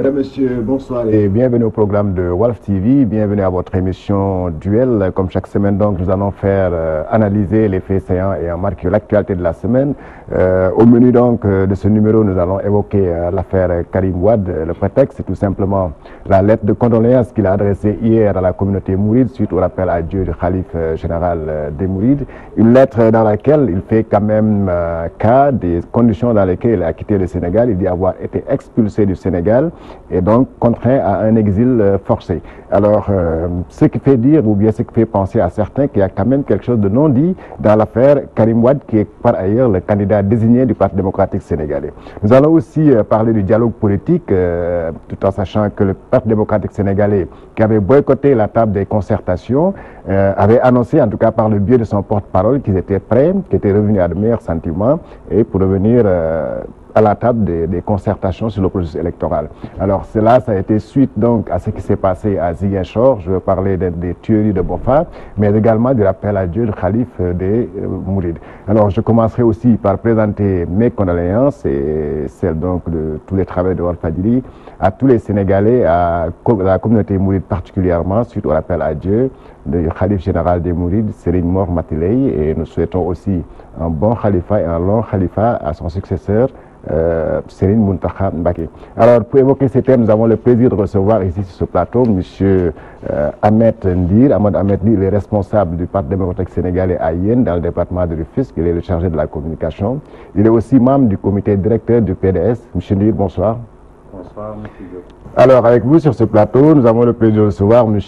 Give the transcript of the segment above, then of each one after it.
Mesdames, Messieurs, bonsoir et bienvenue au programme de Walf TV. Bienvenue à votre émission Duel. Comme chaque semaine, donc, nous allons faire analyser les faits saillants et en marquer l'actualité de la semaine. Au menu donc de ce numéro, nous allons évoquer l'affaire Karim Wade. Le prétexte, c'est tout simplement la lettre de condoléances qu'il a adressée hier à la communauté mouride suite au rappel à Dieu du khalife général des Mourides. Une lettre dans laquelle il fait quand même cas des conditions dans lesquelles il a quitté le Sénégal. Il dit avoir été expulsé du Sénégal et donc contraint à un exil forcé. Alors, ce qui fait dire, ou bien ce qui fait penser à certains qu'il y a quand même quelque chose de non dit dans l'affaire Karim Wade, qui est par ailleurs le candidat désigné du Parti démocratique sénégalais. Nous allons aussi parler du dialogue politique, tout en sachant que le Parti démocratique sénégalais, qui avait boycotté la table des concertations, avait annoncé, en tout cas par le biais de son porte-parole, qu'ils étaient prêts, qu'ils étaient revenus à de meilleurs sentiments, et pour revenir à la table des concertations sur le processus électoral. Alors cela, ça a été suite donc à ce qui s'est passé à Ziguinchor. Je veux parler des tueries de Bofa, mais également du rappel à Dieu du khalife des Mourides. Alors je commencerai aussi par présenter mes condoléances et celles donc de tous les travailleurs de Walfadjri à tous les Sénégalais, à la communauté mouride particulièrement, suite au rappel à Dieu du khalife général des Mourides, Serigne Mor Matiley, et nous souhaitons aussi un bon khalifa et un long khalifa à son successeur, Serigne Mountakha Mbacké. Alors, pour évoquer ces thèmes, nous avons le plaisir de recevoir ici sur ce plateau M. Ahmed Ndir. Ahmed Ndir est responsable du Parti démocratique sénégalais à Yène, dans le département de Rufisque. Il est le chargé de la communication. Il est aussi membre du comité directeur du PDS. M. Ndir, bonsoir. Bonsoir, M. Diop. Alors, avec vous sur ce plateau, nous avons le plaisir de recevoir M.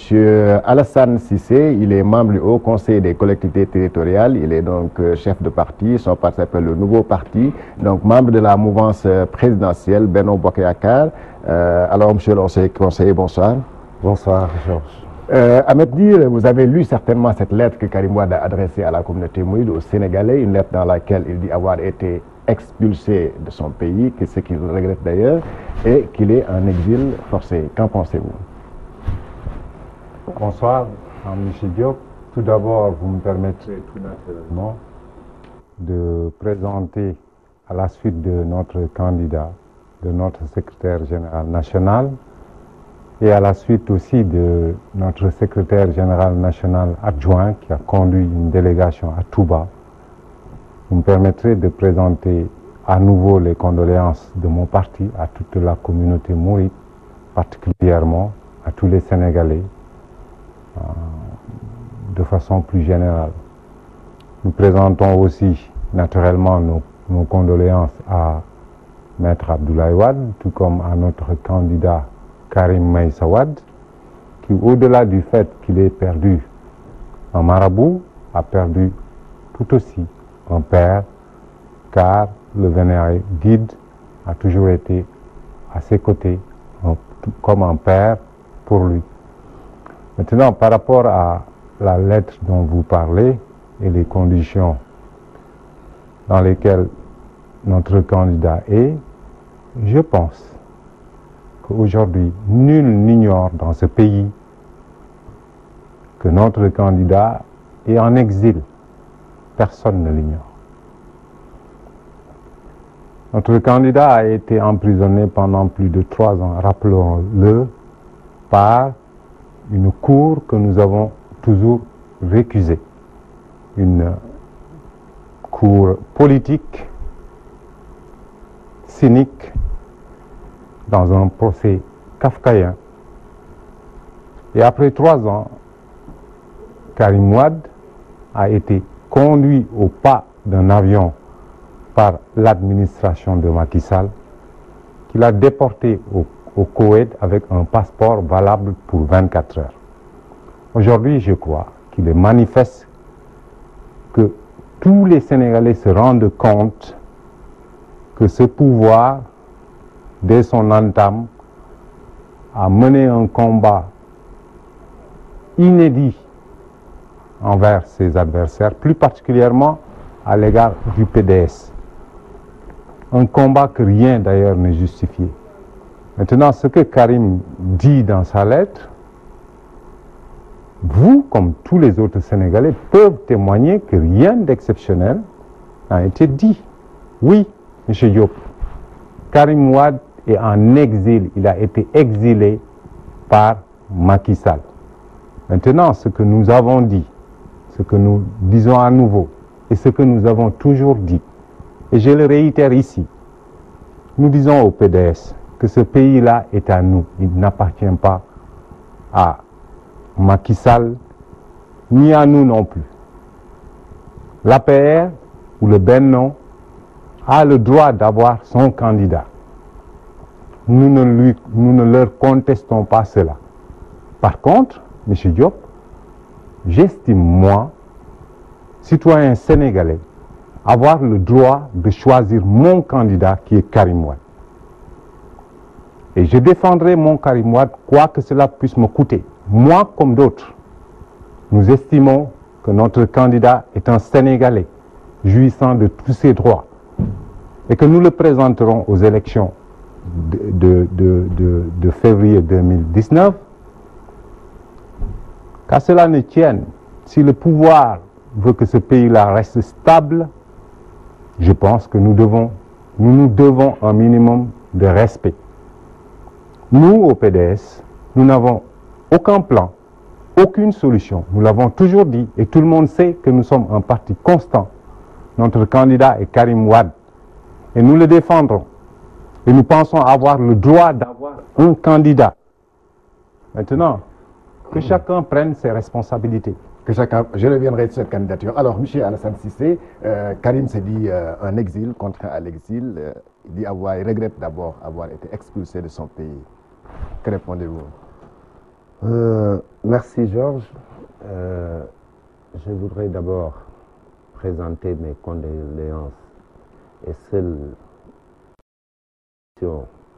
Alassane Cissé. Il est membre du Haut Conseil des collectivités territoriales. Il est donc chef de parti. Son parti s'appelle le Nouveau Parti. Donc, membre de la mouvance présidentielle Benno Bokk Yakaar. Alors, M. le conseiller, bonsoir. Bonsoir, Georges. Ahmed Ndir, vous avez lu certainement cette lettre que Karim Wade a adressée à la communauté mouride, aux Sénégalais. Une lettre dans laquelle il dit avoir été expulsé de son pays, ce qu'il regrette d'ailleurs, et qu'il est en exil forcé. Qu'en pensez-vous? Bonsoir, M. Diop. Tout d'abord, vous me permettrez tout naturellement de présenter à la suite de notre candidat, de notre secrétaire général national, et à la suite aussi de notre secrétaire général national adjoint qui a conduit une délégation à Touba. Vous me permettrez de présenter à nouveau les condoléances de mon parti à toute la communauté mouride, particulièrement à tous les Sénégalais, de façon plus générale. Nous présentons aussi naturellement nos condoléances à Maître Abdoulaye Wade, tout comme à notre candidat Karim Meïssa Wade, qui, au-delà du fait qu'il ait perdu un marabout, a perdu tout aussi un père, car le vénéré guide a toujours été à ses côtés, comme un père pour lui. Maintenant, par rapport à la lettre dont vous parlez et les conditions dans lesquelles notre candidat est, je pense qu'aujourd'hui, nul n'ignore dans ce pays que notre candidat est en exil. Personne ne l'ignore. Notre candidat a été emprisonné pendant plus de 3 ans, rappelons-le, par une cour que nous avons toujours récusée. Une cour politique, cynique, dans un procès kafkaïen. Et après 3 ans, Karim Wade a été conduit au pas d'un avion par l'administration de Macky Sall, qui l'a déporté au Koweït avec un passeport valable pour 24 heures. Aujourd'hui, je crois qu'il est manifeste que tous les Sénégalais se rendent compte que ce pouvoir, dès son entame, a mené un combat inédit envers ses adversaires, plus particulièrement à l'égard du PDS. Un combat que rien d'ailleurs ne justifiait. Maintenant, ce que Karim dit dans sa lettre, vous, comme tous les autres Sénégalais, peuvent témoigner que rien d'exceptionnel n'a été dit. Oui, M. Diop, Karim Wade est en exil. Il a été exilé par Macky Sall. Maintenant, ce que nous avons dit, ce que nous disons à nouveau, et ce que nous avons toujours dit, et je le réitère ici, nous disons au PDS que ce pays-là est à nous. Il n'appartient pas à Macky Sall, ni à nous non plus. L'APR ou le Benno a le droit d'avoir son candidat. Nous ne leur contestons pas cela. Par contre, M. Diop, j'estime, moi, citoyen sénégalais, avoir le droit de choisir mon candidat qui est Karim Wade. Et je défendrai mon Karim Wade, quoi que cela puisse me coûter. Moi comme d'autres, nous estimons que notre candidat est un Sénégalais jouissant de tous ses droits et que nous le présenterons aux élections de février 2019. Qu'à cela ne tienne, si le pouvoir veut que ce pays-là reste stable, je pense que nous nous devons un minimum de respect. Nous, au PDS, nous n'avons aucun plan, aucune solution. Nous l'avons toujours dit et tout le monde sait que nous sommes un parti constant. Notre candidat est Karim Wade et nous le défendrons. Et nous pensons avoir le droit d'avoir un candidat. Maintenant, que chacun prenne ses responsabilités. Que chacun, je reviendrai sur cette candidature. Alors, M. Alassane Cissé, Karim s'est dit un exil, contraint à l'exil. Il regrette d'abord avoir été expulsé de son pays. Que répondez-vous? Merci Georges. Je voudrais d'abord présenter mes condoléances et celles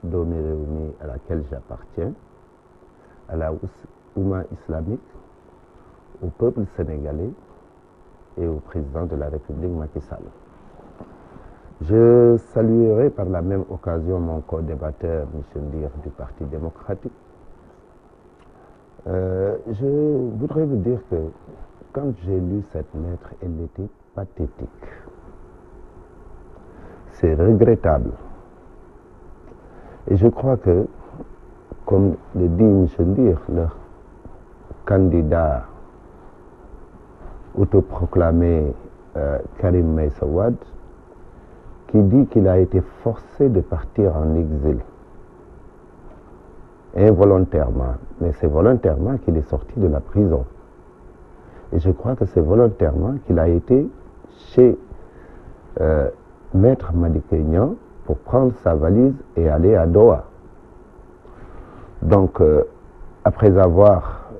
d'Omé Réunie à laquelle j'appartiens, à la Oumma islamique, au peuple sénégalais et au président de la République Macky Sall. Je saluerai par la même occasion mon co-débatteur M. Ndir du Parti démocratique. Je voudrais vous dire que quand j'ai lu cette lettre, elle était pathétique. C'est regrettable. Et je crois que, comme le dit M. Ndir, leur candidat autoproclamé Karim Meïssa Wade, qui dit qu'il a été forcé de partir en exil involontairement, mais c'est volontairement qu'il est sorti de la prison. Et je crois que c'est volontairement qu'il a été chez Maître Madické Niang pour prendre sa valise et aller à Doha. Donc, après avoir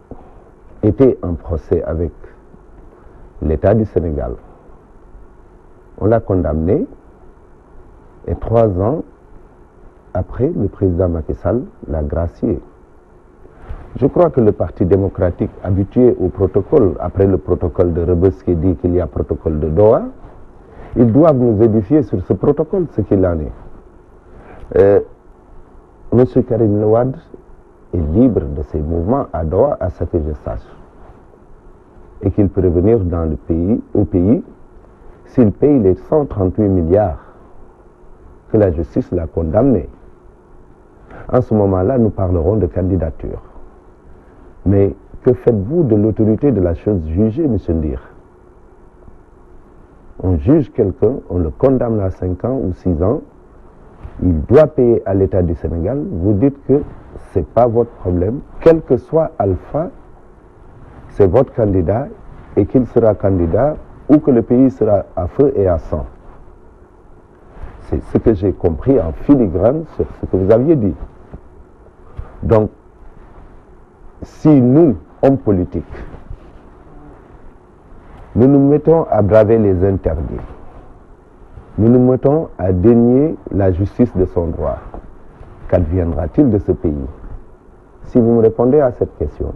été en procès avec l'État du Sénégal, on l'a condamné et 3 ans après, le président Macky Sall l'a gracié. Je crois que le Parti démocratique, habitué au protocole, après le protocole de Rebeuss qui dit qu'il y a protocole de Doha, ils doivent nous édifier sur ce protocole, ce qu'il en est. M. Karim Wade est libre de ses mouvements à Doha, à ce que je sache. Et qu'il peut revenir dans le pays, au pays s'il paye les 138 milliards que la justice l'a condamné. En ce moment-là, nous parlerons de candidature. Mais que faites-vous de l'autorité de la chose jugée, M. Ndir? On juge quelqu'un, on le condamne à 5 ans ou 6 ans, il doit payer à l'État du Sénégal, vous dites que ce n'est pas votre problème, quel que soit Alpha, c'est votre candidat et qu'il sera candidat ou que le pays sera à feu et à sang. C'est ce que j'ai compris en filigrane sur ce que vous aviez dit. Donc, si nous, hommes politiques, nous nous mettons à braver les interdits, nous nous mettons à dénier la justice de son droit, qu'adviendra-t-il de ce pays? Si vous me répondez à cette question,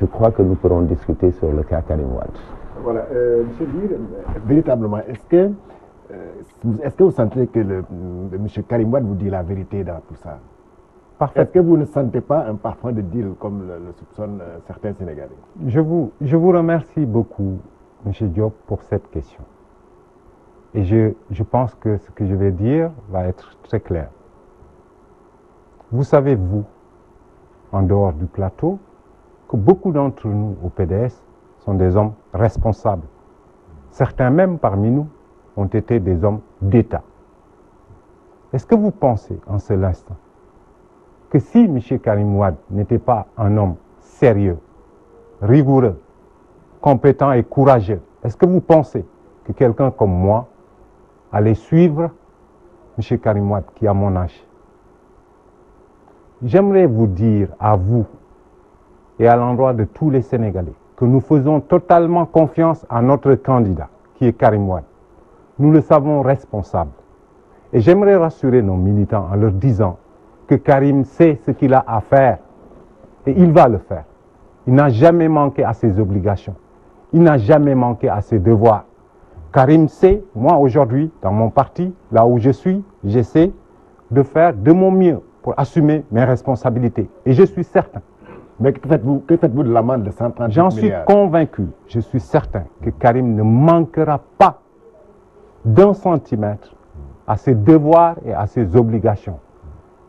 je crois que nous pourrons discuter sur le cas Karim Wade. Voilà, M. Ndir, véritablement, est-ce que vous sentez que M. Karim Wade vous dit la vérité dans tout ça? Est-ce que vous ne sentez pas un parfum de deal comme le soupçonnent certains Sénégalais? Je vous remercie beaucoup, M. Diop, pour cette question. Et je pense que ce que je vais dire va être très clair. vous savez, vous, en dehors du plateau, que beaucoup d'entre nous au PDS sont des hommes responsables. Certains même parmi nous ont été des hommes d'État. Est-ce que vous pensez en cet instant que si M. Karim Wade n'était pas un homme sérieux, rigoureux, compétent et courageux, est-ce que vous pensez que quelqu'un comme moi allait suivre M. Karim Wade qui a mon âge? J'aimerais vous dire à vous et à l'endroit de tous les Sénégalais que nous faisons totalement confiance à notre candidat qui est Karim Wade. Nous le savons responsable. Et j'aimerais rassurer nos militants en leur disant que Karim sait ce qu'il a à faire et il va le faire. Il n'a jamais manqué à ses obligations. Il n'a jamais manqué à ses devoirs. Karim sait, moi aujourd'hui, dans mon parti, là où je suis, j'essaie de faire de mon mieux pour assumer mes responsabilités. Et je suis certain. Mais que faites-vous de l'amende de 130 milliards? J'en suis convaincu, je suis certain que Karim ne manquera pas d'un centimètre à ses devoirs et à ses obligations.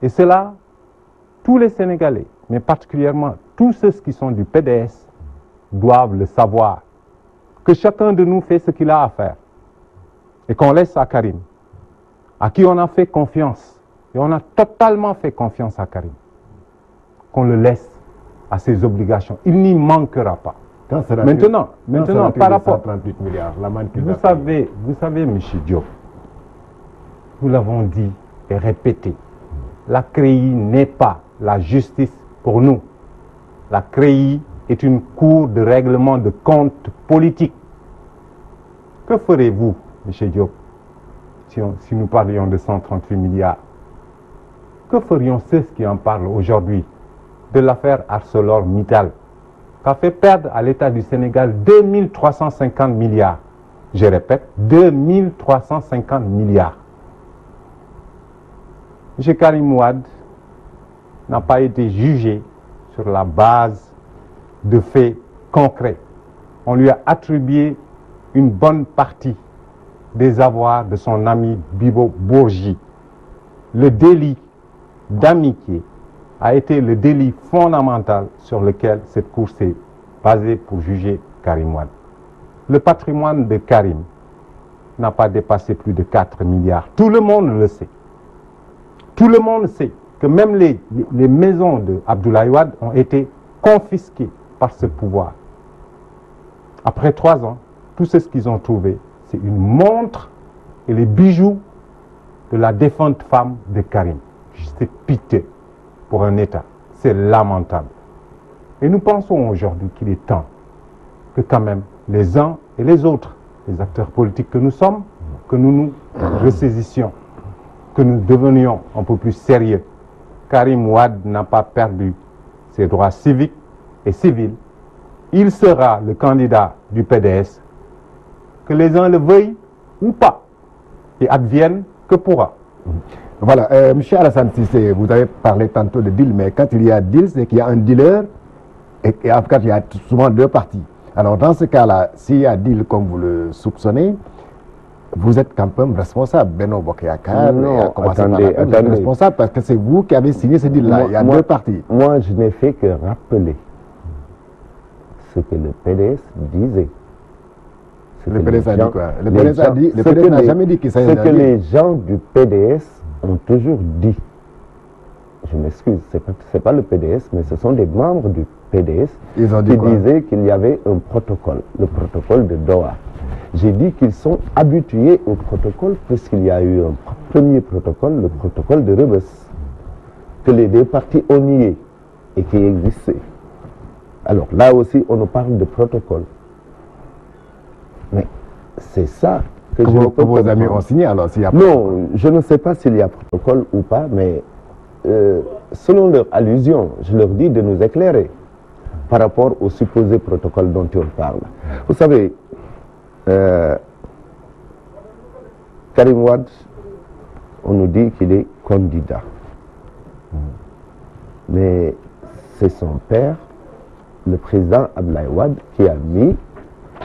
Et cela, tous les Sénégalais, mais particulièrement tous ceux qui sont du PDS, doivent le savoir. Que chacun de nous fait ce qu'il a à faire. Et qu'on laisse à Karim, à qui on a fait confiance. Et on a totalement fait confiance à Karim. Qu'on le laisse à ses obligations. Il n'y manquera pas. Maintenant, par rapport... 138 milliards, vous savez, M. Diop, nous l'avons dit et répété, la CREI n'est pas la justice pour nous. La CREI est une cour de règlement de comptes politiques. Que ferez-vous, M. Diop, si nous parlions de 138 milliards? Que ferions ceux qui en parlent aujourd'hui de l'affaire ArcelorMittal, qui a fait perdre à l'État du Sénégal 2350 milliards. Je répète, 2350 milliards. M. Karim Wade n'a pas été jugé sur la base de faits concrets. On lui a attribué une bonne partie des avoirs de son ami Bibo Bourgi. Le délit d'amitié a été le délit fondamental sur lequel cette cour s'est basée pour juger Karim Wade. Le patrimoine de Karim n'a pas dépassé plus de 4 milliards. Tout le monde le sait. Tout le monde sait que même les maisons de Abdoulaye Wade ont été confisquées par ce pouvoir. Après 3 ans, tout ce qu'ils ont trouvé, c'est une montre et les bijoux de la défunte femme de Karim. C'est piteux pour un État. C'est lamentable. Et nous pensons aujourd'hui qu'il est temps que quand même les uns et les autres, les acteurs politiques que nous sommes, que nous nous ressaisissions, que nous devenions un peu plus sérieux. Karim Wade n'a pas perdu ses droits civiques et civils. Il sera le candidat du PDS, que les uns le veuillent ou pas, et advienne que pourra. Voilà, M. Alassane Cissé, vous avez parlé tantôt de deal, mais quand il y a deal, c'est qu'il y a un dealer et en fait, il y a souvent 2 parties. Alors dans ce cas-là, s'il y a deal comme vous le soupçonnez, vous êtes quand même responsable. Benno Bokeyakar a commencé attendez. responsable parce que c'est vous qui avez signé ce deal-là. Il y a 2 parties. Moi, je n'ai fait que rappeler ce que le PDS disait. Le PDS a dit quoi? Le PDS n'a jamais dit qu'il s'agit d'un deal. Ce que les gens du PDS ont toujours dit. Je m'excuse, c'est pas le PDS, mais ce sont des membres du PDS qui disaient qu'il y avait un protocole, le protocole de Doha. J'ai dit qu'ils sont habitués au protocole puisqu'il y a eu un premier protocole, le protocole de Rebus, que les 2 parties ont nié et qui existait. Alors là aussi, on nous parle de protocole. Mais c'est ça que vos amis ont signé alors s'il y a Non, je ne sais pas s'il y a protocole ou pas, mais selon leur allusion, je leur dis de nous éclairer par rapport au supposé protocole dont on parle. Vous savez, Karim Wade, on nous dit qu'il est candidat. Mais c'est son père, le président Abdoulaye Wade, qui a mis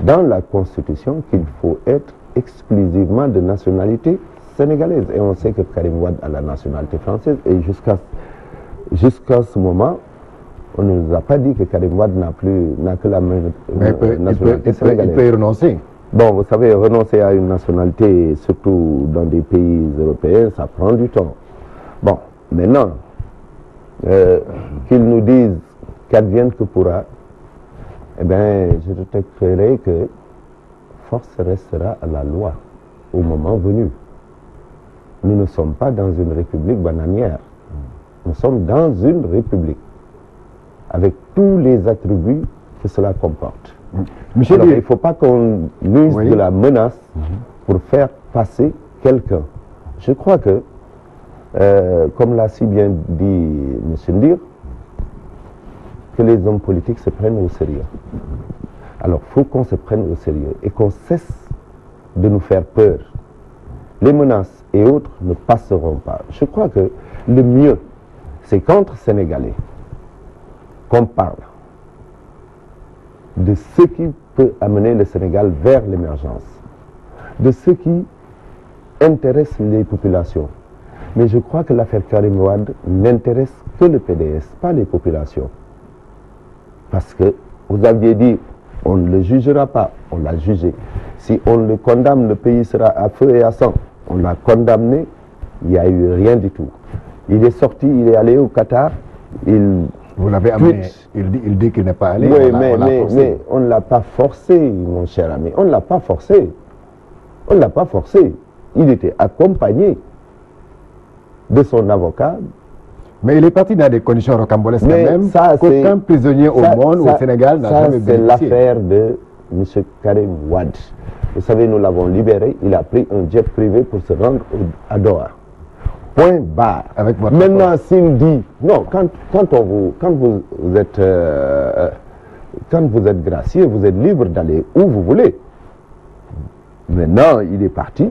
dans la Constitution qu'il faut être exclusivement de nationalité sénégalaise. Et on sait que Karim Wade a la nationalité française et jusqu'à jusqu'à ce moment, on ne nous a pas dit que Karim Wade n'a que la nationalité sénégalaise. Il peut y renoncer. Bon, vous savez, renoncer à une nationalité, surtout dans des pays européens, ça prend du temps. Bon, maintenant, qu'ils nous disent qu'advienne que pourra, eh bien, je détecterai que force restera à la loi au moment venu. Nous ne sommes pas dans une république bananière. Nous sommes dans une république avec tous les attributs que cela comporte. Alors, il ne faut pas qu'on use de la menace pour faire passer quelqu'un. Je crois que, comme l'a si bien dit M. Ndir, que les hommes politiques se prennent au sérieux. Alors, il faut qu'on se prenne au sérieux et qu'on cesse de nous faire peur. Les menaces et autres ne passeront pas. Je crois que le mieux, c'est qu'entre Sénégalais, qu'on parle de ce qui peut amener le Sénégal vers l'émergence, de ce qui intéresse les populations. Mais je crois que l'affaire Karim Wade n'intéresse que le PDS, pas les populations. Parce que vous aviez dit, on ne le jugera pas, on l'a jugé. Si on le condamne, le pays sera à feu et à sang. On l'a condamné, il n'y a eu rien du tout. Il est sorti, il est allé au Qatar, vous l'avez amené, il dit qu'il n'est pas allé. Oui, mais on ne l'a pas forcé, mon cher ami. On ne l'a pas forcé. On ne l'a pas forcé. Il était accompagné de son avocat. Mais il est parti dans des conditions rocambolesques quand même. Qu'aucun prisonnier au monde, au Sénégal, n'a jamais bénéficié. C'est l'affaire de M. Karim Wade. Vous savez, nous l'avons libéré. Il a pris un jet privé pour se rendre à Doha. Point barre. Maintenant, s'il dit, non, quand vous êtes gracieux, vous êtes libre d'aller où vous voulez. Maintenant, il est parti.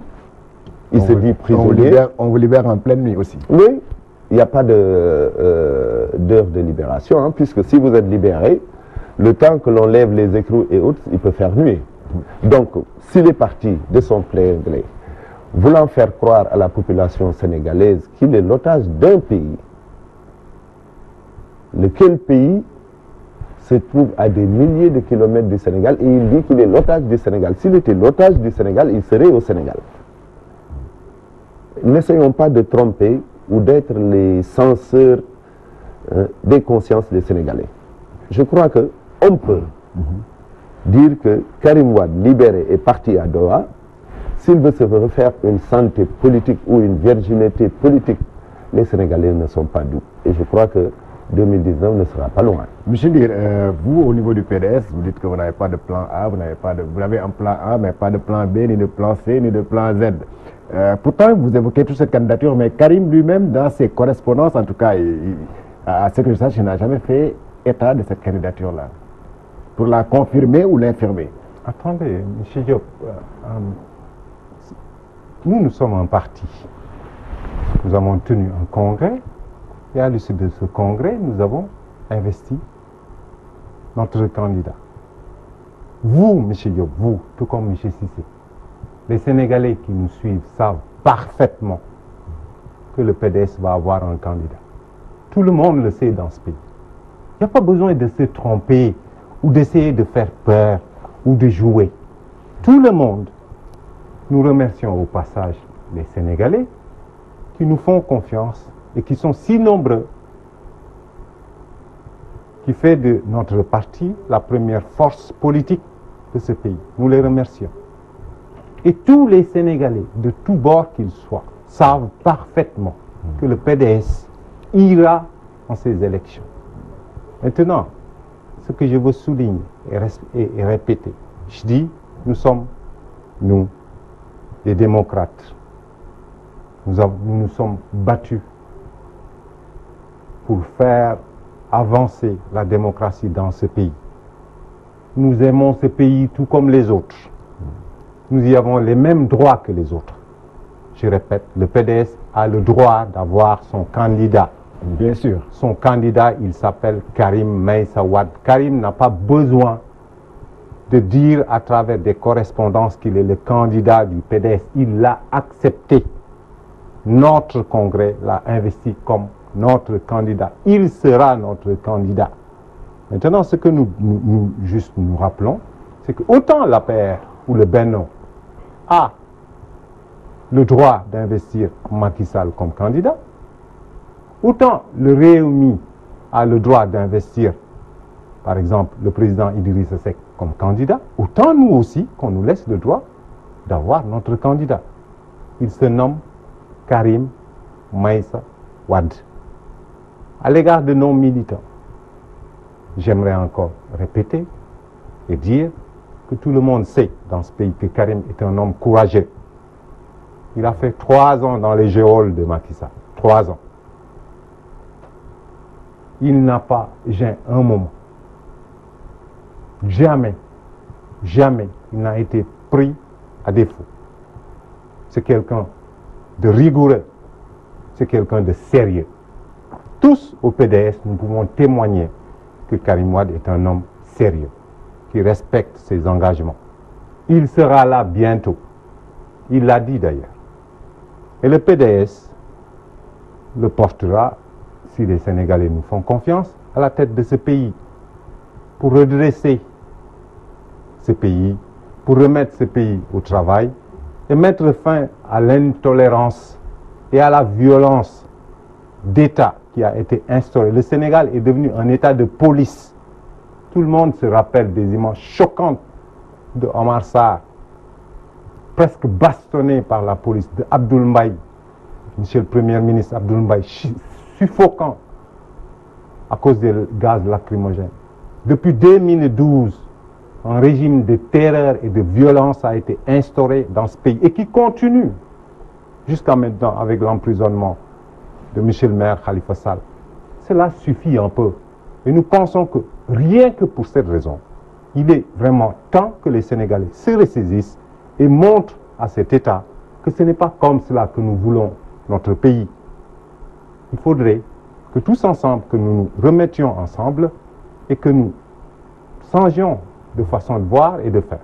Il se dit prisonnier. On vous libère en pleine nuit aussi. Oui, il n'y a pas d'heure de libération, hein, puisque si vous êtes libéré, le temps que l'on lève les écrous et autres, il peut faire nuit. Donc, s'il est parti de son plein gré, voulant faire croire à la population sénégalaise qu'il est l'otage d'un pays, lequel pays se trouve à des milliers de kilomètres du Sénégal, et il dit qu'il est l'otage du Sénégal. S'il était l'otage du Sénégal, il serait au Sénégal. N'essayons pas de tromper ou d'être les censeurs des consciences des Sénégalais. Je crois qu'on peut dire que Karim Wade, libéré, est parti à Doha. S'il veut se refaire une santé politique ou une virginité politique, les Sénégalais ne sont pas doux. Et je crois que 2019 ne sera pas loin. Monsieur Ndir, vous, au niveau du PDS, vous dites que vous n'avez pas de plan A, vous avez un plan A, mais pas de plan B, ni de plan C, ni de plan Z. Pourtant, vous évoquez toute cette candidature, mais Karim lui-même, dans ses correspondances, en tout cas, à ce que je sache, il n'a jamais fait état de cette candidature-là, pour la confirmer ou l'infirmer. Attendez, M. Diop, nous sommes un parti. Nous avons tenu un congrès, et à l'issue de ce congrès, nous avons investi notre candidat. Vous, M. Diop, vous, tout comme M. Cissé, les Sénégalais qui nous suivent savent parfaitement que le PDS va avoir un candidat. Tout le monde le sait dans ce pays. Il n'y a pas besoin de se tromper ou d'essayer de faire peur ou de jouer. Tout le monde, nous remercions au passage les Sénégalais qui nous font confiance et qui sont si nombreux, qui fait de notre parti la première force politique de ce pays. Nous les remercions. Et tous les Sénégalais, de tous bords qu'ils soient, savent parfaitement que le PDS ira en ces élections. Maintenant, ce que je veux souligner et répéter, je dis, nous sommes, nous, les démocrates, nous nous sommes battus pour faire avancer la démocratie dans ce pays. Nous aimons ce pays tout comme les autres. Nous y avons les mêmes droits que les autres. Je répète, le PDS a le droit d'avoir son candidat. Bien sûr. Son candidat, il s'appelle Karim Meïssa Wade. Karim n'a pas besoin de dire à travers des correspondances qu'il est le candidat du PDS. Il l'a accepté. Notre congrès l'a investi comme notre candidat. Il sera notre candidat. Maintenant, ce que nous rappelons, c'est que autant l'APR ou le Benno a le droit d'investir Macky Sall comme candidat, autant le Rewmi a le droit d'investir, par exemple, le président Idrissa Seck comme candidat, autant nous aussi qu'on nous laisse le droit d'avoir notre candidat. Il se nomme Karim Meïssa Wade. À l'égard de nos militants, j'aimerais encore répéter et dire que tout le monde sait dans ce pays que Karim est un homme courageux. Il a fait 3 ans dans les geôles de Macky Sall. 3 ans. Il n'a pas gêné un moment. Jamais, jamais il n'a été pris à défaut. C'est quelqu'un de rigoureux. C'est quelqu'un de sérieux. Tous au PDS, nous pouvons témoigner que Karim Wade est un homme sérieux, qui respecte ses engagements. Il sera là bientôt. Il l'a dit d'ailleurs. Et le PDS le portera, si les Sénégalais nous font confiance, à la tête de ce pays, pour redresser ce pays, pour remettre ce pays au travail et mettre fin à l'intolérance et à la violence d'État qui a été instaurée. Le Sénégal est devenu un État de police. Tout le monde se rappelle des images choquantes de Omar Sarr, presque bastonné par la police, de Abdoul Mbaye, monsieur le Premier ministre Abdoul Mbaye, suffocant à cause des gaz lacrymogènes. Depuis 2012, un régime de terreur et de violence a été instauré dans ce pays et qui continue jusqu'à maintenant avec l'emprisonnement de monsieur le maire Khalifa Sall. Cela suffit un peu. Et nous pensons que rien que pour cette raison, il est vraiment temps que les Sénégalais se ressaisissent et montrent à cet État que ce n'est pas comme cela que nous voulons notre pays. Il faudrait que tous ensemble, que nous nous remettions ensemble et que nous changions de façon de voir et de faire.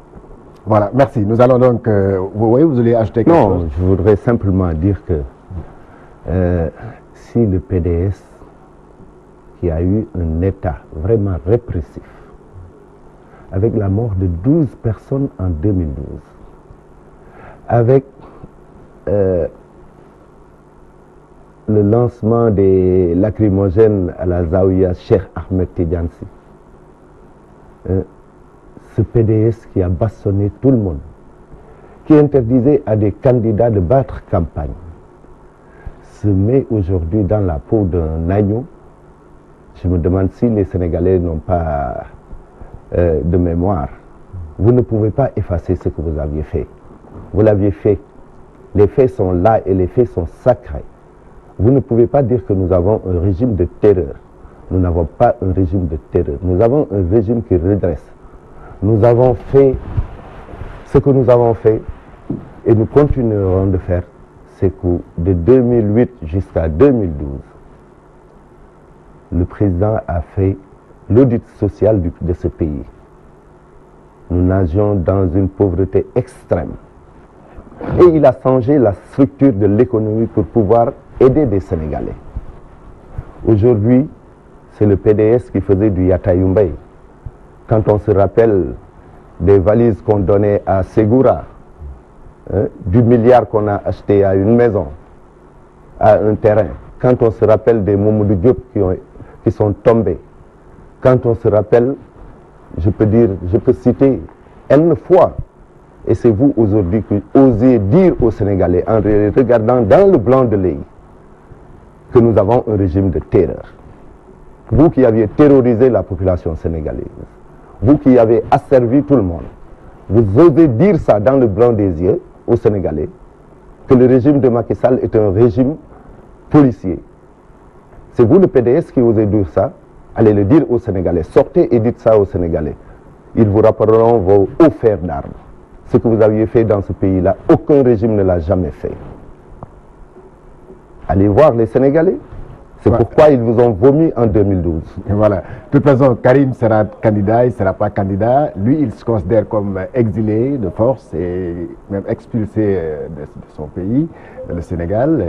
Voilà, merci. Nous allons donc... vous voulez ajouter quelque chose? Non, je voudrais simplement dire que si le PDS, qui a eu un État vraiment répressif, avec la mort de 12 personnes en 2012, avec le lancement des lacrymogènes à la Zaouia Cheikh Ahmed Tidiane Sy, ce PDS qui a bastonné tout le monde, qui interdisait à des candidats de battre campagne, se met aujourd'hui dans la peau d'un agneau. Je me demande si les Sénégalais n'ont pas de mémoire. Vous ne pouvez pas effacer ce que vous aviez fait. Vous l'aviez fait. Les faits sont là et les faits sont sacrés. Vous ne pouvez pas dire que nous avons un régime de terreur. Nous n'avons pas un régime de terreur. Nous avons un régime qui redresse. Nous avons fait ce que nous avons fait et nous continuerons de faire. C'est que de 2008 jusqu'à 2012, le président a fait l'audit social de ce pays. Nous nageons dans une pauvreté extrême. Et il a changé la structure de l'économie pour pouvoir aider des Sénégalais. Aujourd'hui, c'est le PDS qui faisait du Yatayumbay. Quand on se rappelle des valises qu'on donnait à Segura, du milliard qu'on a acheté à une maison, à un terrain, quand on se rappelle des Mamadou Diop qui sont tombés, quand on se rappelle, je peux citer une fois, et c'est vous aujourd'hui qui osez dire aux Sénégalais, en regardant dans le blanc de l'œil, que nous avons un régime de terreur. Vous qui aviez terrorisé la population sénégalaise, vous qui avez asservi tout le monde, vous osez dire ça dans le blanc des yeux aux Sénégalais, que le régime de Macky Sall est un régime policier. C'est vous le PDS qui osez dire ça, allez le dire aux Sénégalais, sortez et dites ça aux Sénégalais. Ils vous rapporteront vos hauts fers d'armes. Ce que vous aviez fait dans ce pays-là, aucun régime ne l'a jamais fait. Allez voir les Sénégalais. C'est pourquoi ils vous ont vomi en 2012. Et voilà. De toute façon, Karim sera candidat, il ne sera pas candidat. Lui, il se considère comme exilé de force et même expulsé de son pays, le Sénégal.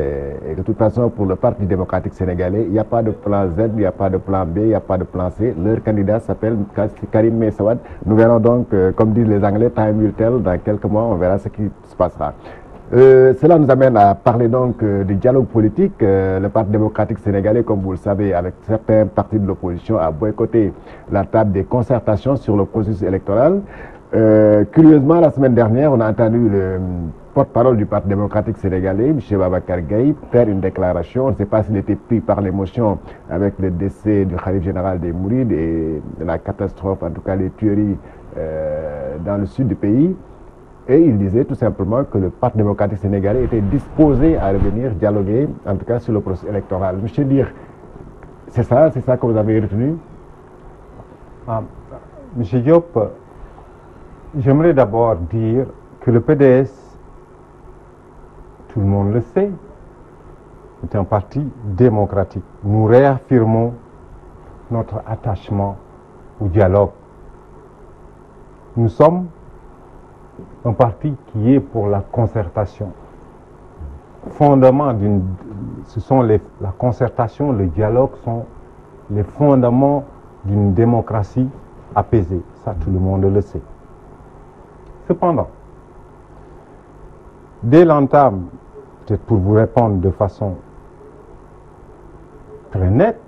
Et de toute façon, pour le Parti démocratique sénégalais, il n'y a pas de plan Z, il n'y a pas de plan B, il n'y a pas de plan C. Leur candidat s'appelle Karim Meïssa Wade. Nous verrons donc, comme disent les Anglais, time will tell. Dans quelques mois, on verra ce qui se passera. Cela nous amène à parler donc du dialogue politique. Le Parti démocratique sénégalais, comme vous le savez, avec certains partis de l'opposition, a boycotté la table des concertations sur le processus électoral. Curieusement, la semaine dernière, on a entendu le porte-parole du Parti démocratique sénégalais, M. Babacar Gaye, faire une déclaration. On ne sait pas s'il était pris par l'émotion avec le décès du Khalif général des Mourides et la catastrophe, en tout cas les tueries dans le sud du pays. Et il disait tout simplement que le Parti démocratique sénégalais était disposé à revenir dialoguer, en tout cas sur le processus électoral. Monsieur Dir, c'est ça que vous avez retenu? Monsieur Diop, j'aimerais d'abord dire que le PDS, tout le monde le sait, est un parti démocratique. Nous réaffirmons notre attachement au dialogue. Nous sommes un parti qui est pour la concertation. Fondement la concertation, le dialogue sont les fondements d'une démocratie apaisée. Ça, tout le monde le sait. Cependant, dès l'entame, peut-être pour vous répondre de façon très nette,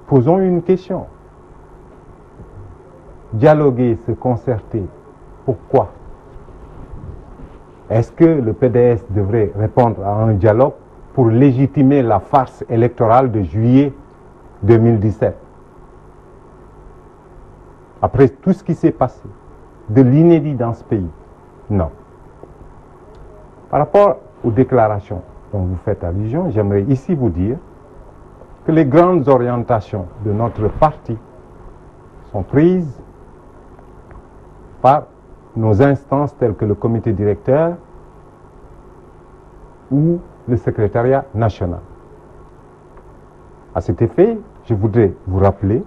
posons une question. Dialoguer, se concerter, pourquoi? Est-ce que le PDS devrait répondre à un dialogue pour légitimer la farce électorale de juillet 2017? Après tout ce qui s'est passé, de l'inédit dans ce pays? Non. Par rapport aux déclarations dont vous faites allusion, j'aimerais ici vous dire que les grandes orientations de notre parti sont prises par nos instances telles que le comité directeur ou le secrétariat national. À cet effet, je voudrais vous rappeler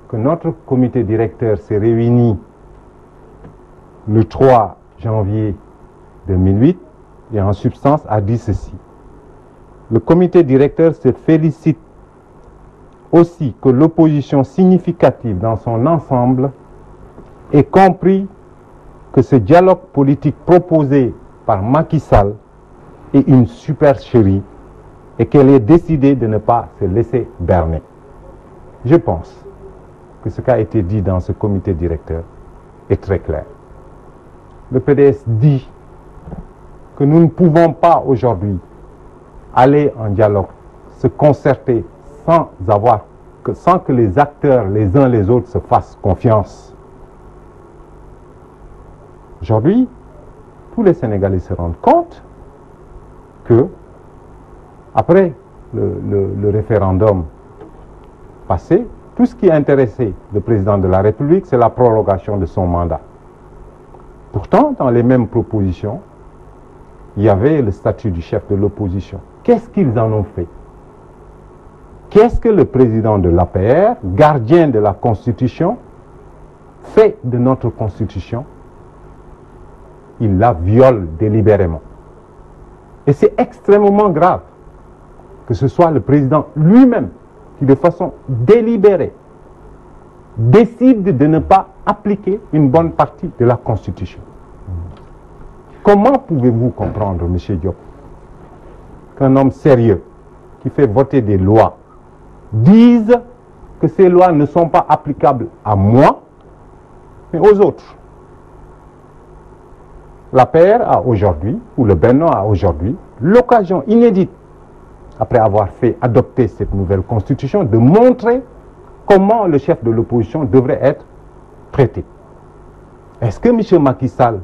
que notre comité directeur s'est réuni le 3 janvier 2008 et en substance a dit ceci. Le comité directeur se félicite aussi que l'opposition significative dans son ensemble ait compris que ce dialogue politique proposé par Macky Sall est une supercherie et qu'elle ait décidé de ne pas se laisser berner. Je pense que ce qui a été dit dans ce comité directeur est très clair. Le PDS dit que nous ne pouvons pas aujourd'hui aller en dialogue, se concerter sans que les acteurs les uns les autres se fassent confiance. Aujourd'hui, tous les Sénégalais se rendent compte que, après le référendum passé, tout ce qui intéressait le président de la République, c'est la prorogation de son mandat. Pourtant, dans les mêmes propositions, il y avait le statut du chef de l'opposition. Qu'est-ce qu'ils en ont fait? Qu'est-ce que le président de l'APR, gardien de la Constitution, fait de notre Constitution? Il la viole délibérément. Et c'est extrêmement grave que ce soit le président lui-même qui, de façon délibérée, décide de ne pas appliquer une bonne partie de la Constitution. Comment pouvez-vous comprendre, M. Diop, qu'un homme sérieux qui fait voter des lois dise que ces lois ne sont pas applicables à moi, mais aux autres? L'APR a aujourd'hui, ou le Benno a aujourd'hui, l'occasion inédite, après avoir fait adopter cette nouvelle constitution, de montrer comment le chef de l'opposition devrait être traité. Est-ce que M. Macky Sall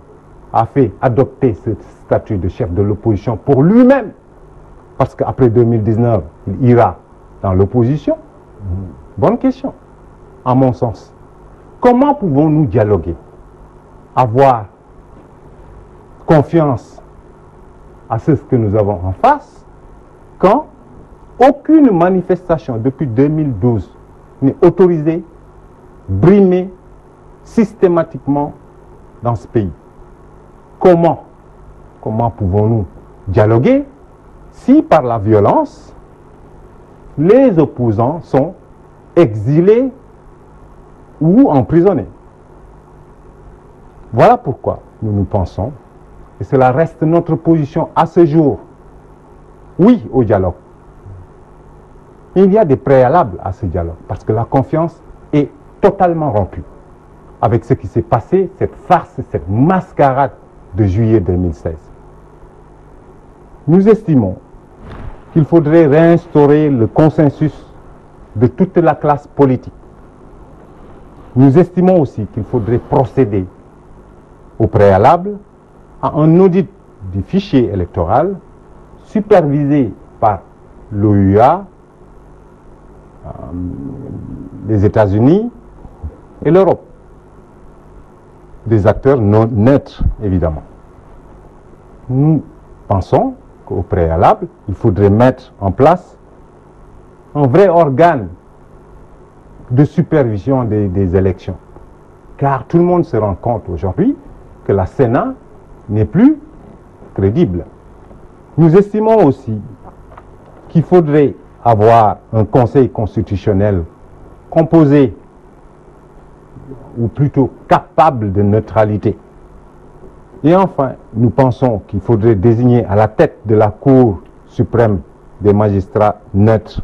a fait adopter ce statut de chef de l'opposition pour lui-même? Parce qu'après 2019, il ira dans l'opposition? Bonne question, à mon sens. Comment pouvons-nous dialoguer, avoir confiance à ce que nous avons en face, quand Aucune manifestation depuis 2012 n'est autorisée, brimée systématiquement dans ce pays. Comment pouvons-nous dialoguer si par la violence, les opposants sont exilés ou emprisonnés? Voilà pourquoi nous pensons, et cela reste notre position à ce jour, oui au dialogue. Il y a des préalables à ce dialogue, parce que la confiance est totalement rompue avec ce qui s'est passé, cette farce, cette mascarade de juillet 2016. Nous estimons qu'il faudrait réinstaurer le consensus de toute la classe politique. Nous estimons aussi qu'il faudrait procéder au préalable à un audit du fichier électoral supervisé par l'OUA, les États-Unis et l'Europe. Des acteurs non neutres, évidemment. Nous pensons qu'au préalable, il faudrait mettre en place un vrai organe de supervision des élections. Car tout le monde se rend compte aujourd'hui que la Sénat n'est plus crédible. Nous estimons aussi qu'il faudrait avoir un conseil constitutionnel composé, ou plutôt capable de neutralité. Et enfin, nous pensons qu'il faudrait désigner à la tête de la Cour suprême des magistrats neutres.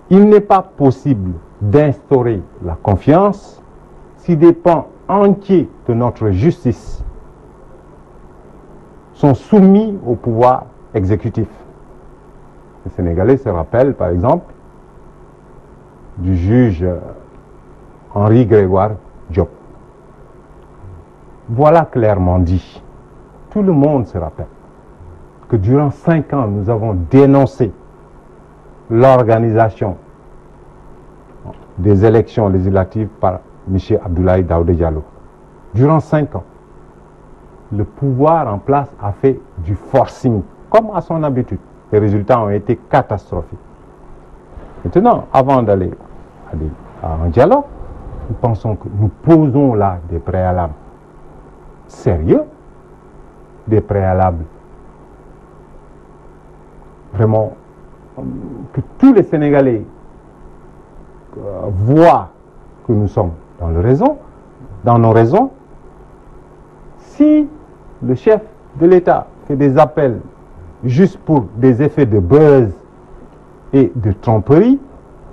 Il n'est pas possible d'instaurer la confiance si des pans entiers de notre justice sont soumis au pouvoir exécutif. Les Sénégalais se rappellent, par exemple, du juge Henri Grégoire Diop. Voilà clairement dit. Tout le monde se rappelle que durant 5 ans, nous avons dénoncé l'organisation des élections législatives par M. Abdoulaye Daouda Diallo. Durant 5 ans, le pouvoir en place a fait du forcing, comme à son habitude. Les résultats ont été catastrophiques. Maintenant, avant d'aller à un dialogue, nous pensons que nous posons là des préalables sérieux, des préalables vraiment que tous les Sénégalais voient que nous sommes dans nos raisons. Si le chef de l'État fait des appels juste pour des effets de buzz et de tromperie,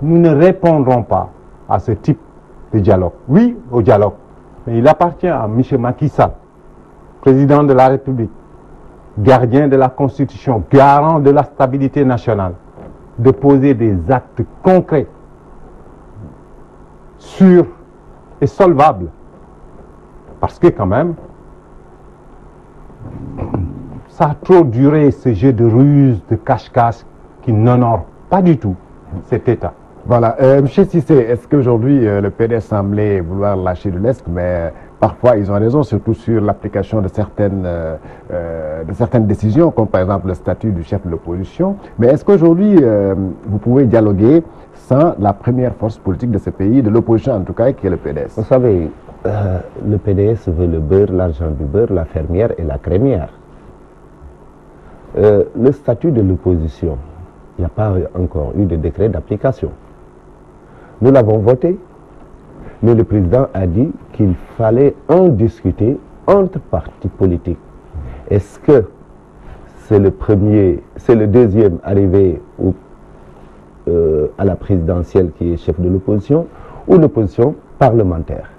nous ne répondrons pas à ce type de dialogue. Oui au dialogue, mais il appartient à M. Macky Sall, président de la République, gardien de la Constitution, garant de la stabilité nationale, de poser des actes concrets, sûrs et solvables. Parce que quand même, ça a trop duré ce jeu de ruse, de cache-cache qui n'honore pas du tout cet État. Voilà. M. Cissé, est-ce qu'aujourd'hui le PDS semblait vouloir lâcher de l'Est, mais parfois ils ont raison, surtout sur l'application de certaines décisions, comme par exemple le statut du chef de l'opposition. Mais est-ce qu'aujourd'hui vous pouvez dialoguer sans la première force politique de ce pays, de l'opposition en tout cas, qui est le PDS? Vous savez, le PDS veut le beurre, l'argent du beurre, la fermière et la crémière. Le statut de l'opposition, il n'y a pas encore eu de décret d'application. Nous l'avons voté, mais le président a dit qu'il fallait en discuter entre partis politiques. Est-ce que c'est le deuxième arrivé à la présidentielle qui est chef de l'opposition ou l'opposition parlementaire?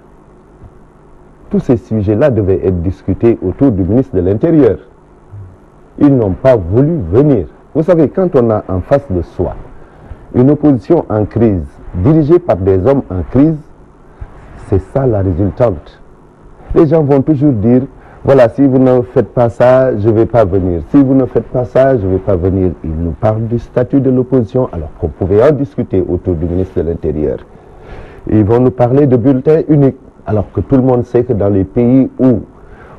Tous ces sujets-là devaient être discutés autour du ministre de l'Intérieur. Ils n'ont pas voulu venir. Vous savez, quand on a en face de soi une opposition en crise, dirigée par des hommes en crise, c'est ça la résultante. Les gens vont toujours dire, voilà, si vous ne faites pas ça, je ne vais pas venir. Si vous ne faites pas ça, je ne vais pas venir. Ils nous parlent du statut de l'opposition, alors qu'on pouvait en discuter autour du ministre de l'Intérieur. Ils vont nous parler de bulletin unique, alors que tout le monde sait que dans les pays où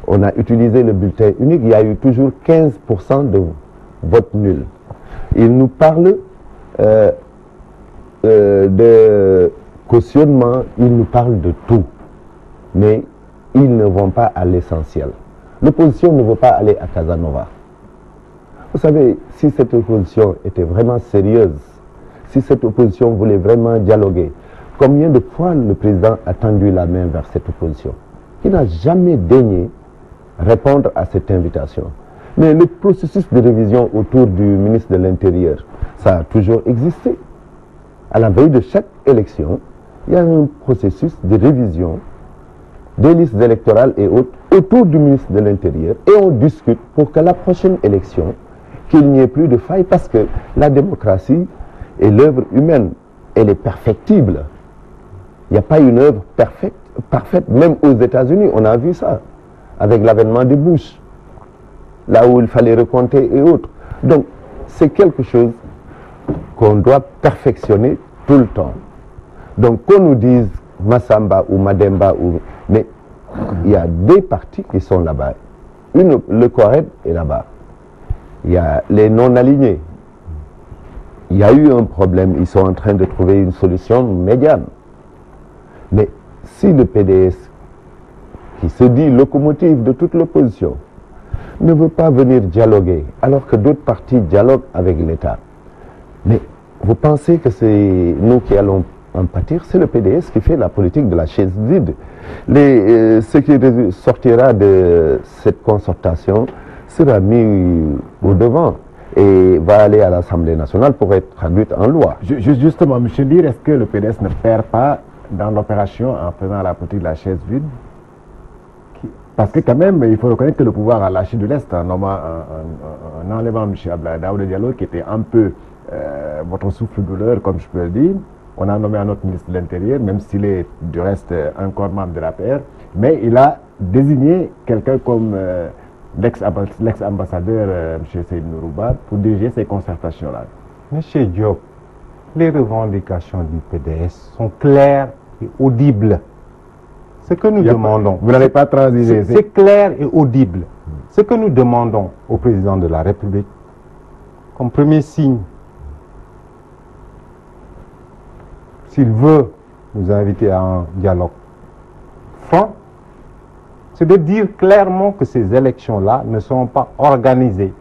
on a utilisé le bulletin unique, il y a eu toujours 15% de vote nul. Ils nous parlent de cautionnement, ils nous parlent de tout. Mais ils ne vont pas à l'essentiel. L'opposition ne veut pas aller à Casanova. Vous savez, si cette opposition était vraiment sérieuse, si cette opposition voulait vraiment dialoguer, combien de fois le président a tendu la main vers cette opposition, qui n'a jamais daigné répondre à cette invitation. Mais le processus de révision autour du ministre de l'Intérieur, ça a toujours existé. À la veille de chaque élection, il y a un processus de révision des listes électorales et autres autour du ministre de l'Intérieur et on discute pour que la prochaine élection, qu'il n'y ait plus de faille, parce que la démocratie est l'œuvre humaine, elle est perfectible. Il n'y a pas une œuvre parfaite, même aux États-Unis, on a vu ça, avec l'avènement de Bush, là où il fallait recompter et autres. Donc, c'est quelque chose qu'on doit perfectionner tout le temps. Donc, qu'on nous dise Massamba ou Mademba, mais il y a des partis qui sont là-bas. Le CORED est là-bas. Il y a les non-alignés. Il y a eu un problème, ils sont en train de trouver une solution médiane. Mais si le PDS, qui se dit locomotive de toute l'opposition, ne veut pas venir dialoguer, alors que d'autres partis dialoguent avec l'État, mais vous pensez que c'est nous qui allons en pâtir? C'est le PDS qui fait la politique de la chaise vide. Ce qui sortira de cette concertation sera mis au devant et va aller à l'Assemblée nationale pour être traduite en loi. Justement, M. Ndir, est-ce que le PDS ne perd pas dans l'opération en faisant la politique de la chaise vide? Parce que quand même, il faut reconnaître que le pouvoir a lâché de l'Est en enlevant M. Abdoulaye Daouda Diallo, qui était un peu votre souffle-douleur, comme je peux le dire. On a nommé un autre ministre de l'Intérieur, même s'il est du reste encore membre de l'APR, mais il a désigné quelqu'un comme l'ex-ambassadeur M. Seydou Nourouba pour diriger ces concertations-là. Monsieur Diop, les revendications du PDS sont claires et audibles. Ce que nous demandons... Vous n'allez pas transiger. C'est clair et audible. Ce que nous demandons au président de la République, comme premier signe, s'il veut nous inviter à un dialogue franc, c'est de dire clairement que ces élections-là ne seront pas organisées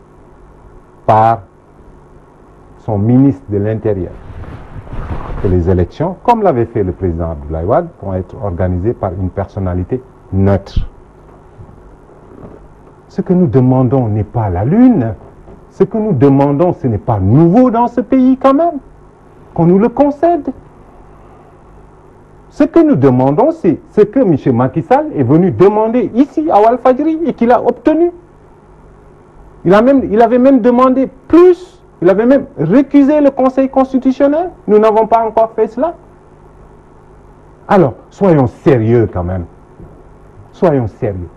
par son ministre de l'Intérieur. Que les élections, comme l'avait fait le président Abdoulaye Wade, vont être organisées par une personnalité neutre. Ce que nous demandons n'est pas la Lune. Ce que nous demandons, ce n'est pas nouveau dans ce pays quand même, qu'on nous le concède. Ce que nous demandons, c'est ce que M. Macky Sall est venu demander ici à Walfadjri et qu'il a obtenu. Il avait même demandé plus, il avait même récusé le Conseil constitutionnel. Nous n'avons pas encore fait cela. Alors, soyons sérieux quand même. Soyons sérieux.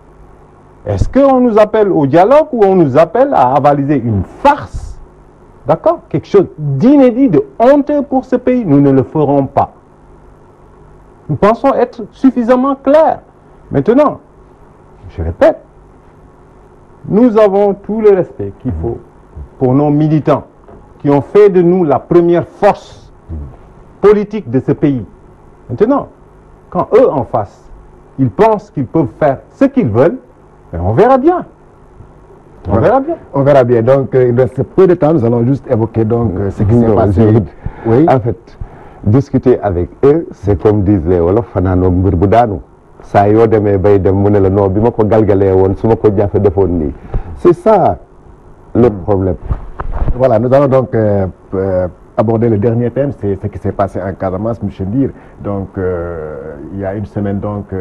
Est-ce qu'on nous appelle au dialogue ou on nous appelle à avaliser une farce? D'accord? Quelque chose d'inédit, de honteux pour ce pays. Nous ne le ferons pas. Nous pensons être suffisamment clairs. Maintenant, je répète, nous avons tout le respect qu'il faut pour nos militants qui ont fait de nous la première force politique de ce pays. Maintenant, quand eux en face, ils pensent qu'ils peuvent faire ce qu'ils veulent, on verra bien. On verra bien. On verra bien. Donc, il reste peu de temps, nous allons juste évoquer donc ce qui s'est passé. Oui. En fait, discuter avec eux, c'est comme disent les Wolof, fanaanoo mbir bu daanu saa yoo demee bay dem mu ne la non bi ma ko galgalee woon su ma ko jafe defoon nii. C'est ça le problème. Voilà, nous allons donc aborder le dernier thème, c'est ce qui s'est passé en Casamance, M. Ndir. Donc, il y a une semaine, donc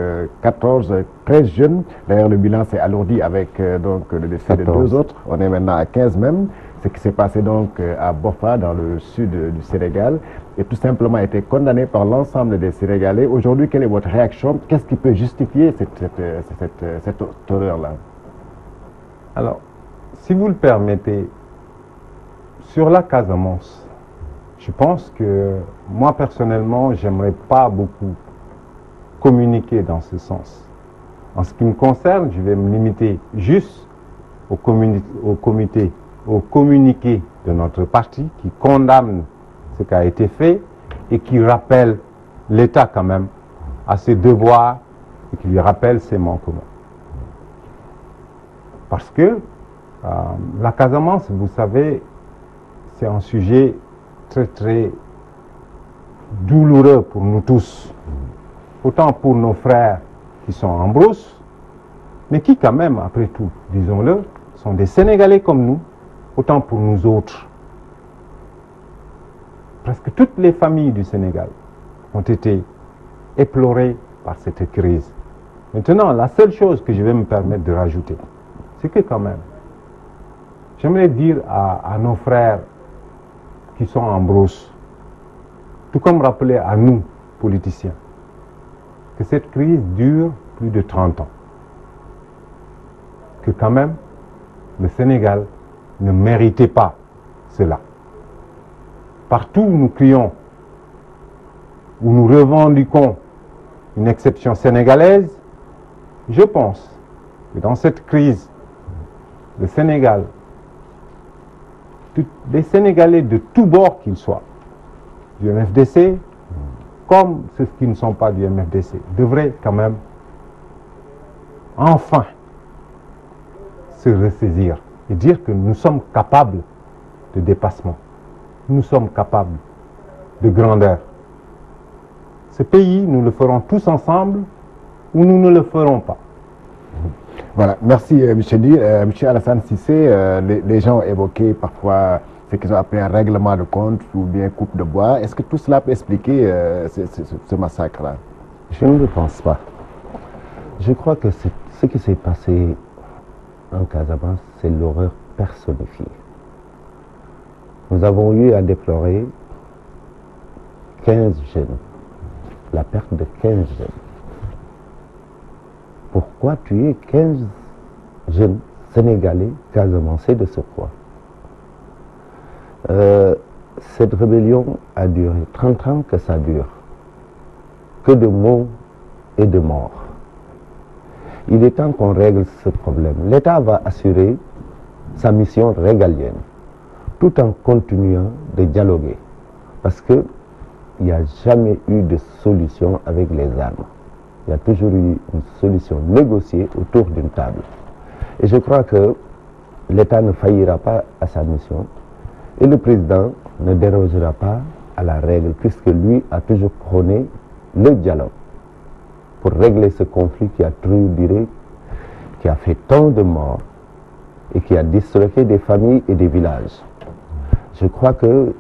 13 jeunes. D'ailleurs, le bilan s'est alourdi avec donc le décès de 2 autres. On est maintenant à 15 même. Ce qui s'est passé donc à Bofa, dans le sud du Sénégal, et tout simplement été condamné par l'ensemble des Sénégalais. Aujourd'hui, quelle est votre réaction? Qu'est-ce qui peut justifier cette horreur-là? Alors, si vous le permettez, sur la Casamance, je pense que moi personnellement, j'aimerais pas beaucoup communiquer dans ce sens. En ce qui me concerne, je vais me limiter juste au comité au communiqué de notre parti qui condamne ce qui a été fait et qui rappelle l'État quand même à ses devoirs et qui lui rappelle ses manquements. Parce que la Casamance, vous savez, c'est un sujet très très douloureux pour nous tous. Autant pour nos frères qui sont en brousse, mais qui quand même, après tout, disons-le, sont des Sénégalais comme nous, autant pour nous autres. Presque toutes les familles du Sénégal ont été éplorées par cette crise. Maintenant, la seule chose que je vais me permettre de rajouter, c'est que quand même, j'aimerais dire à nos frères qui sont en brousse, tout comme rappeler à nous, politiciens, que cette crise dure plus de 30 ans. Que quand même, le Sénégal ne méritait pas cela. Partout où nous crions, où nous revendiquons une exception sénégalaise, je pense que dans cette crise, le Sénégal, les Sénégalais de tous bords qu'ils soient, du MFDC, comme ceux qui ne sont pas du MFDC, devraient quand même enfin se ressaisir et dire que nous sommes capables de dépassement. Nous sommes capables de grandeur. Ce pays, nous le ferons tous ensemble ou nous ne le ferons pas. Voilà, merci M. Di. M. Alassane Cissé, les gens ont évoqué parfois ce qu'ils ont appelé un règlement de compte ou bien coupe de bois. Est-ce que tout cela peut expliquer ce massacre-là? Je ne le pense pas. Je crois que ce qui s'est passé en Casamance, c'est l'horreur personnifiée. Nous avons eu à déplorer 15 jeunes, la perte de 15 jeunes. Pourquoi tuer 15 jeunes Sénégalais casamançais de surcroît? Cette rébellion a duré 30 ans que ça dure. Que de mots et de morts. Il est temps qu'on règle ce problème. L'État va assurer sa mission régalienne, tout en continuant de dialoguer. Parce qu'il n'y a jamais eu de solution avec les armes. Il y a toujours eu une solution négociée autour d'une table. Et je crois que l'État ne faillira pas à sa mission et le président ne dérogera pas à la règle puisque lui a toujours prôné le dialogue pour régler ce conflit qui a trop duré, qui a fait tant de morts et qui a disloqué des familles et des villages. Je crois que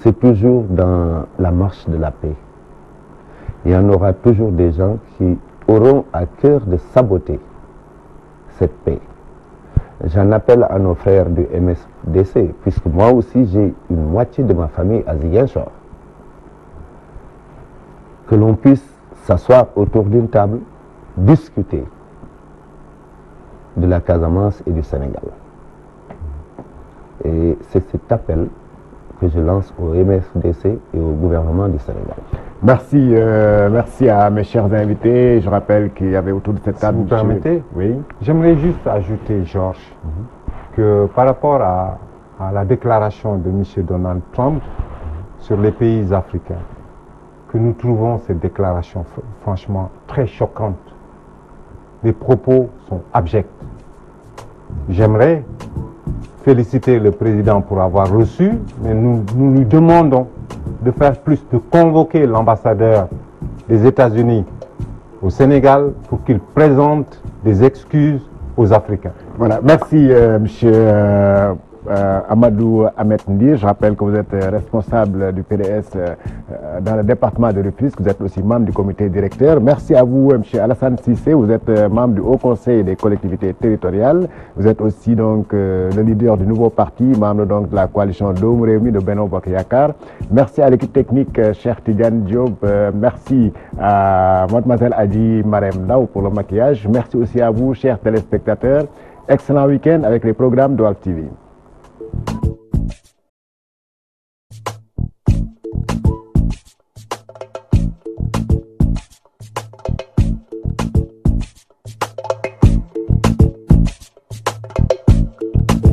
c'est toujours dans la marche de la paix. Il y en aura toujours des gens qui auront à cœur de saboter cette paix. J'en appelle à nos frères du MFDC, puisque moi aussi j'ai une moitié de ma famille à Ziguinchor. Que l'on puisse s'asseoir autour d'une table, discuter de la Casamance et du Sénégal. Et c'est cet appel que je lance au MFDC et au gouvernement du Sénégal. Merci, merci à mes chers invités. Je rappelle qu'il y avait autour de cette table... Si vous permettez, oui. J'aimerais juste ajouter, Georges, que par rapport à la déclaration de M. Donald Trump sur les pays africains, que nous trouvons cette déclaration franchement très choquante. Les propos sont abjects. J'aimerais féliciter le président pour avoir reçu, mais nous lui demandons de faire plus, de convoquer l'ambassadeur des États-Unis au Sénégal pour qu'il présente des excuses aux Africains. Voilà, merci monsieur Amadou Ahmed Ndir. Je rappelle que vous êtes responsable du PDS dans le département de Rufisque. Vous êtes aussi membre du comité directeur. Merci à vous, M. Alassane Cissé. Vous êtes membre du Haut Conseil des collectivités territoriales. Vous êtes aussi donc le leader du nouveau parti, membre donc de la coalition Doomu Rewmi de Benno Bokk Yakaar. Merci à l'équipe technique, Cheikh Tidiane Diop. Merci à mademoiselle Adji Marem Ndaw pour le maquillage. Merci aussi à vous, chers téléspectateurs. Excellent week-end avec les programmes de Walf TV.